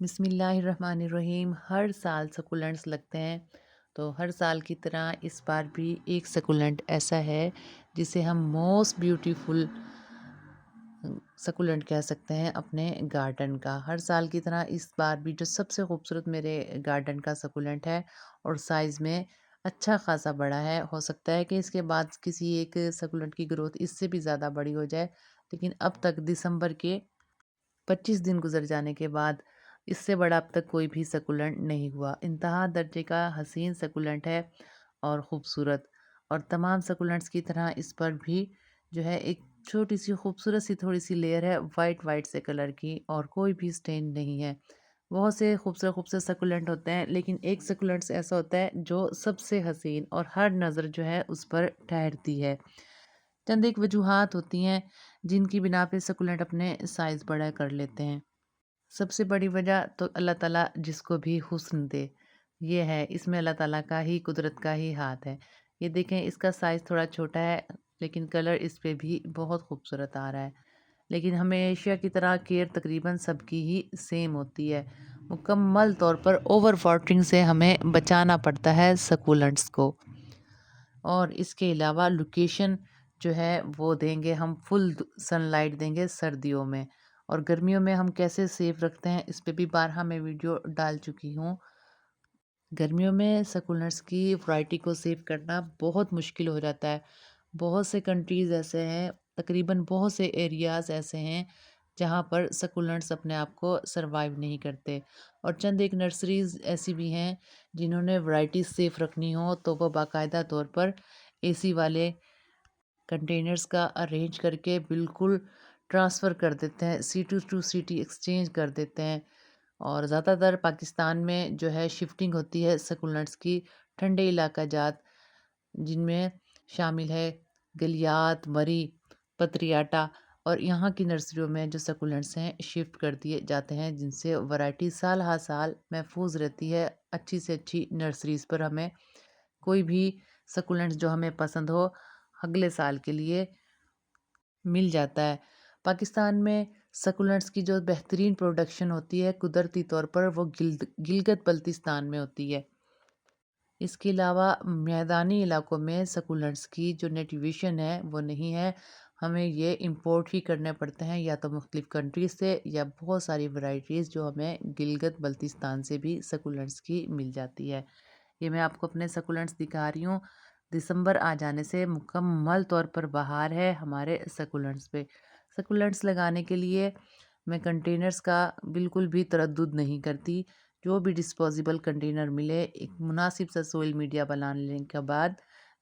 بسم اللہ الرحمن الرحیم۔ ہر سال سکولنٹس لگتے ہیں، تو ہر سال کی طرح اس بار بھی ایک سکولنٹ ایسا ہے جسے ہم موسٹ بیوٹیفل سکولنٹ کہہ سکتے ہیں اپنے گارڈن کا۔ ہر سال کی طرح اس بار بھی جو سب سے خوبصورت میرے گارڈن کا سکولنٹ ہے اور سائز میں اچھا خاصا بڑا ہے، ہو سکتا ہے کہ اس کے بعد کسی ایک سکولنٹ کی گروتھ اس سے بھی زیادہ بڑی ہو جائے، لیکن اب تک دسمبر کے 25 دن گزر جانے کے بعد اس سے بڑا اب تک کوئی بھی سکولنٹ نہیں ہوا۔ انتہا درجے کا حسین سکولنٹ ہے اور خوبصورت، اور تمام سکولنٹس کی طرح اس پر بھی جو ہے ایک چھوٹی سی خوبصورت سی تھوڑی سی لیئر ہے وائٹ سے کلر کی، اور کوئی بھی سٹین نہیں ہے۔ بہت سے خوبصورت سکولنٹ ہوتے ہیں، لیکن ایک سکولنٹ ایسا ہوتا ہے جو سب سے حسین اور ہر نظر جو ہے اس پر ٹھہرتی ہے۔ چند ایک وجوہات ہوتی ہیں جن کی بنا پہ سکولنٹ اپنے سائز بڑا کر لیتے ہیں۔ سب سے بڑی وجہ تو اللہ تعالیٰ جس کو بھی حسن دے، یہ ہے، اس میں اللہ تعالیٰ کا ہی قدرت کا ہی ہاتھ ہے۔ یہ دیکھیں، اس کا سائز تھوڑا چھوٹا ہے لیکن کلر اس پہ بھی بہت خوبصورت آ رہا ہے، لیکن ہمیشہ کی طرح کیئر تقریباً سب کی ہی سیم ہوتی ہے۔ مکمل طور پر اوور واٹرنگ سے ہمیں بچانا پڑتا ہے سکولنٹس کو، اور اس کے علاوہ لوکیشن جو ہے وہ دیں گے ہم، فل سن لائٹ دیں گے سردیوں میں، اور گرمیوں میں ہم کیسے سیف رکھتے ہیں اس پہ بھی بارہا میں ویڈیو ڈال چکی ہوں۔ گرمیوں میں سکولنٹس کی ورائٹی کو سیو کرنا بہت مشکل ہو جاتا ہے۔ بہت سے کنٹریز ایسے ہیں، تقریباً بہت سے ایریاز ایسے ہیں جہاں پر سکولنٹس اپنے آپ کو سروائیو نہیں کرتے، اور چند ایک نرسریز ایسی بھی ہیں جنہوں نے ورائٹی سیف رکھنی ہو تو وہ باقاعدہ طور پر اے سی والے کنٹینرز کا ارینج کر کے بالکل ٹرانسفر کر دیتے ہیں، سٹی ٹو سٹی ایکسچینج کر دیتے ہیں۔ اور زیادہ تر پاکستان میں جو ہے شفٹنگ ہوتی ہے سکولنٹس کی ٹھنڈے علاقہ جات، جن میں شامل ہے گلیات، مری، پتریاٹا، اور یہاں کی نرسریوں میں جو سکولنٹس ہیں شفٹ کر دیے جاتے ہیں، جن سے ورائٹی سال ہر سال محفوظ رہتی ہے۔ اچھی سے اچھی نرسریز پر ہمیں کوئی بھی سکولنٹس جو ہمیں پسند ہو اگلے سال کے لیے مل جاتا ہے۔ پاکستان میں سکولنٹس کی جو بہترین پروڈکشن ہوتی ہے قدرتی طور پر وہ گلگت بلتستان میں ہوتی ہے۔ اس کے علاوہ میدانی علاقوں میں سکولنٹس کی جو نیٹیویشن ہے وہ نہیں ہے، ہمیں یہ امپورٹ ہی کرنے پڑتے ہیں، یا تو مختلف کنٹریز سے، یا بہت ساری ورائٹیز جو ہمیں گلگت بلتستان سے بھی سکولنٹس کی مل جاتی ہے۔ یہ میں آپ کو اپنے سکولنٹس دکھا رہی ہوں۔ دسمبر آ جانے سے مکمل طور پر بہار ہے ہمارے سکولنٹس پہ۔ سکولنٹس لگانے کے لیے میں کنٹینرز کا بالکل بھی تردد نہیں کرتی۔ جو بھی ڈسپوزیبل کنٹینر ملے، ایک مناسب سا سوئل میڈیا بنانے کے بعد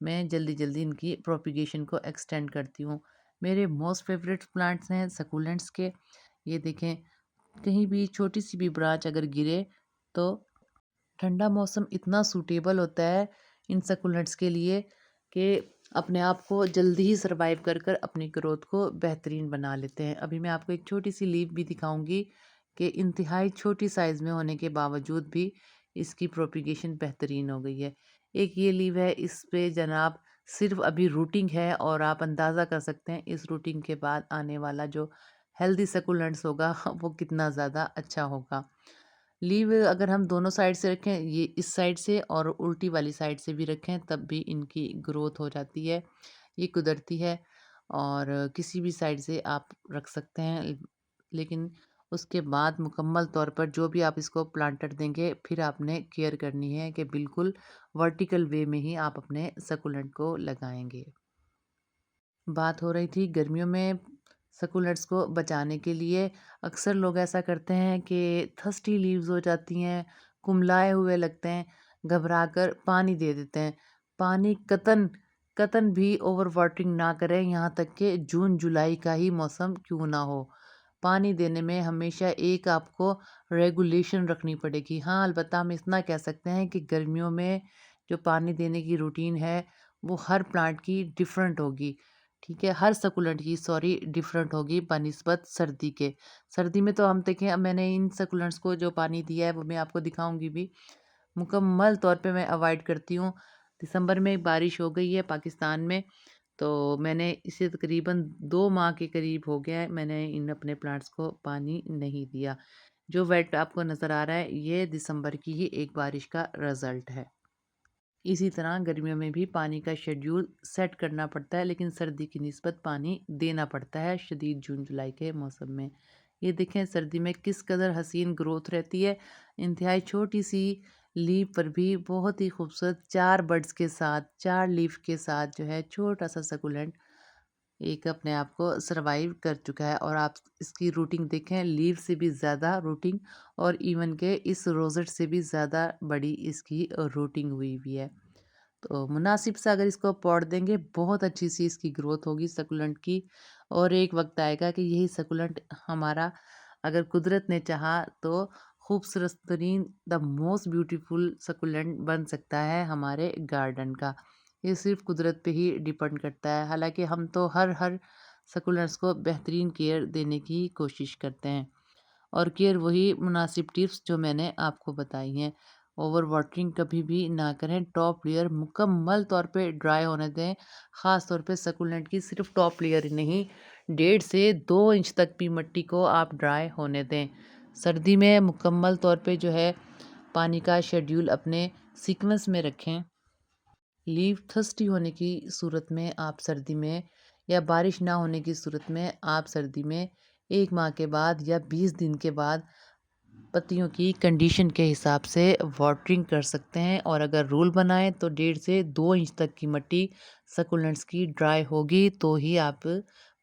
میں جلدی ان کی پروپیگیشن کو ایکسٹینڈ کرتی ہوں۔ میرے موسٹ فیوریٹ پلانٹس ہیں سکولنٹس کے۔ یہ دیکھیں، کہیں بھی چھوٹی سی بھی برانچ اگر گرے تو ٹھنڈا موسم اتنا سوٹیبل ہوتا ہے ان سکولنٹس کے لیے کہ اپنے آپ کو جلدی ہی سروائیو کر اپنی گروتھ کو بہترین بنا لیتے ہیں۔ ابھی میں آپ کو ایک چھوٹی سی لیف بھی دکھاؤں گی کہ انتہائی چھوٹی سائز میں ہونے کے باوجود بھی اس کی پروپیگیشن بہترین ہو گئی ہے۔ ایک یہ لیو ہے، اس پہ جناب صرف ابھی روٹنگ ہے، اور آپ اندازہ کر سکتے ہیں اس روٹنگ کے بعد آنے والا جو ہیلدی سکولنٹس ہوگا وہ کتنا زیادہ اچھا ہوگا۔ لیو اگر ہم دونوں سائڈ سے رکھیں، یہ اس سائڈ سے اور الٹی والی سائڈ سے بھی رکھیں، تب بھی ان کی گروتھ ہو جاتی ہے۔ یہ قدرتی ہے اور کسی بھی سائڈ سے آپ رکھ سکتے ہیں، لیکن اس کے بعد مکمل طور پر جو بھی آپ اس کو پلانٹر دیں گے، پھر آپ نے کیئر کرنی ہے کہ بالکل ورٹیکل وے میں ہی آپ اپنے سکولنٹ کو لگائیں گے۔ بات ہو رہی تھی گرمیوں میں سکولنٹس کو بچانے کے لیے۔ اکثر لوگ ایسا کرتے ہیں کہ تھسٹی لیوز ہو جاتی ہیں، کملائے ہوئے لگتے ہیں، گھبرا کر پانی دے دیتے ہیں۔ پانی قطن بھی اوور واٹرنگ نہ کریں، یہاں تک کہ جون جولائی کا ہی موسم کیوں نہ ہو۔ پانی دینے میں ہمیشہ ایک آپ کو ریگولیشن رکھنی پڑے گی۔ ہاں، البتہ ہم اتنا کہہ سکتے ہیں کہ گرمیوں میں جو پانی دینے کی روٹین ہے وہ ہر پلانٹ کی ڈیفرنٹ ہوگی، ٹھیک ہے، ہر سکولنٹ کی ڈیفرنٹ ہوگی بنسبت سردی کے۔ سردی میں تو ہم دیکھیں، اب میں نے ان سکولنٹس کو جو پانی دیا ہے وہ میں آپ کو دکھاؤں گی بھی، مکمل طور پہ میں اوائڈ کرتی ہوں۔ دسمبر میں بارش ہو گئی ہے پاکستان میں، تو میں نے اسے تقریباً 2 ماہ کے قریب ہو گیا ہے میں نے ان اپنے پلانٹس کو پانی نہیں دیا۔ جو ویٹ آپ کو نظر آ رہا ہے یہ دسمبر کی ہی ایک بارش کا رزلٹ ہے۔ اسی طرح گرمیوں میں بھی پانی کا شیڈیول سیٹ کرنا پڑتا ہے، لیکن سردی کی نسبت پانی دینا پڑتا ہے شدید جون جولائی کے موسم میں۔ یہ دیکھیں سردی میں کس قدر حسین گروتھ رہتی ہے، انتہائی چھوٹی سی لیف پر بھی بہت ہی خوبصورت 4 بڈز کے ساتھ، 4 لیف کے ساتھ جو ہے چھوٹا سا سکولنٹ ایک اپنے آپ کو سروائیو کر چکا ہے۔ اور آپ اس کی روٹنگ دیکھیں، لیف سے بھی زیادہ روٹنگ اور ایون کہ اس روزٹ سے بھی زیادہ بڑی اس کی روٹنگ ہوئی ہے۔ تو مناسب سے اگر اس کو پوٹ دیں گے بہت اچھی سی اس کی گروتھ ہوگی سکولنٹ کی، اور ایک وقت آئے گا کہ یہی سکولنٹ ہمارا اگر قدرت نے چاہا تو خوبصورت ترین دا موسٹ بیوٹیفل سکولنٹ بن سکتا ہے ہمارے گارڈن کا۔ یہ صرف قدرت پہ ہی ڈیپینڈ کرتا ہے، حالانکہ ہم تو ہر سکولنٹس کو بہترین کیئر دینے کی کوشش کرتے ہیں، اور کیئر وہی مناسب ٹپس جو میں نے آپ کو بتائی ہیں۔ اوور واٹرنگ کبھی بھی نہ کریں، ٹاپ لیئر مکمل طور پہ ڈرائی ہونے دیں، خاص طور پہ سکولنٹ کی صرف ٹاپ لیئر ہی نہیں، 1.5 سے 2 انچ تک بھی مٹی کو آپ ڈرائی ہونے دیں۔ سردی میں مکمل طور پہ جو ہے پانی کا شیڈیول اپنے سیکوینس میں رکھیں۔ لیو تھرسٹی ہونے کی صورت میں آپ سردی میں، یا بارش نہ ہونے کی صورت میں آپ سردی میں 1 ماہ کے بعد یا 20 دن کے بعد پتیوں کی کنڈیشن کے حساب سے واٹرنگ کر سکتے ہیں، اور اگر رول بنائیں تو 1.5 سے 2 انچ تک کی مٹی سکولنٹس کی ڈرائی ہوگی تو ہی آپ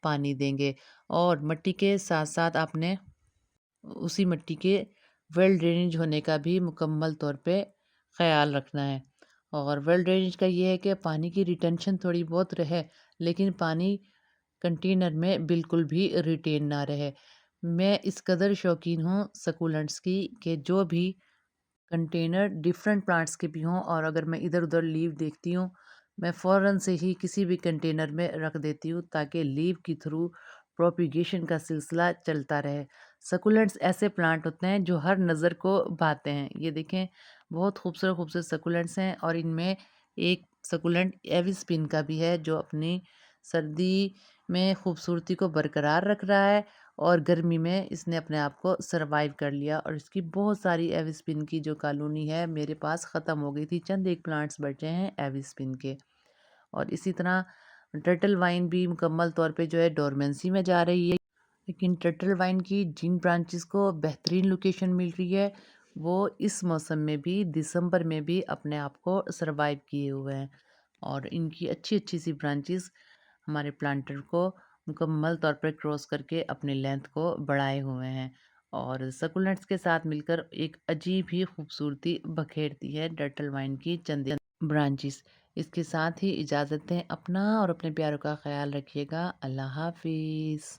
پانی دیں گے، اور مٹی کے ساتھ ساتھ آپ نے اسی مٹی کے ویل ڈرینیج ہونے کا بھی مکمل طور پہ خیال رکھنا ہے۔ اور ویل ڈرینیج کا یہ ہے کہ پانی کی ریٹینشن تھوڑی بہت رہے، لیکن پانی کنٹینر میں بالکل بھی ریٹین نہ رہے۔ میں اس قدر شوقین ہوں سکولنٹس کی کہ جو بھی کنٹینر ڈفرینٹ پلانٹس کے بھی ہوں، اور اگر میں ادھر ادھر لیو دیکھتی ہوں میں فوراً سے ہی کسی بھی کنٹینر میں رکھ دیتی ہوں، تاکہ لیو کے تھرو پروپیگیشن کا سلسلہ چلتا رہے۔ سکولنٹس ایسے پلانٹ ہوتے ہیں جو ہر نظر کو بھاتے ہیں۔ یہ دیکھیں بہت خوبصورت خوبصورت سکولنٹس ہیں، اور ان میں ایک سکولنٹ ایوی سپن کا بھی ہے جو اپنی سردی میں خوبصورتی کو برقرار رکھ رہا ہے، اور گرمی میں اس نے اپنے آپ کو سروائیو کر لیا، اور اس کی بہت ساری ایوی سپن کی جو کالونی ہے میرے پاس ختم ہو گئی تھی، چند ایک پلانٹس بچے ہیں ایوی سپن کے۔ اور اسی طرح ٹرٹل وائن بھی مکمل طور پہ جو ہے ڈورمنسی میں جا رہی ہے، لیکن ٹرٹل وائن کی جن برانچز کو بہترین لوکیشن مل رہی ہے وہ اس موسم میں بھی دسمبر میں بھی اپنے آپ کو سروائیو کیے ہوئے ہیں، اور ان کی اچھی اچھی سی برانچز ہمارے پلانٹر کو مکمل طور پر کراس کر کے اپنے لینتھ کو بڑھائے ہوئے ہیں، اور سکولنٹس کے ساتھ مل کر ایک عجیب ہی خوبصورتی بکھیرتی ہے ٹرٹل وائن کی چند برانچز۔ اس کے ساتھ ہی اجازت دیں، اپنا اور اپنے پیاروں کا خیال رکھیے گا۔ اللہ حافظ۔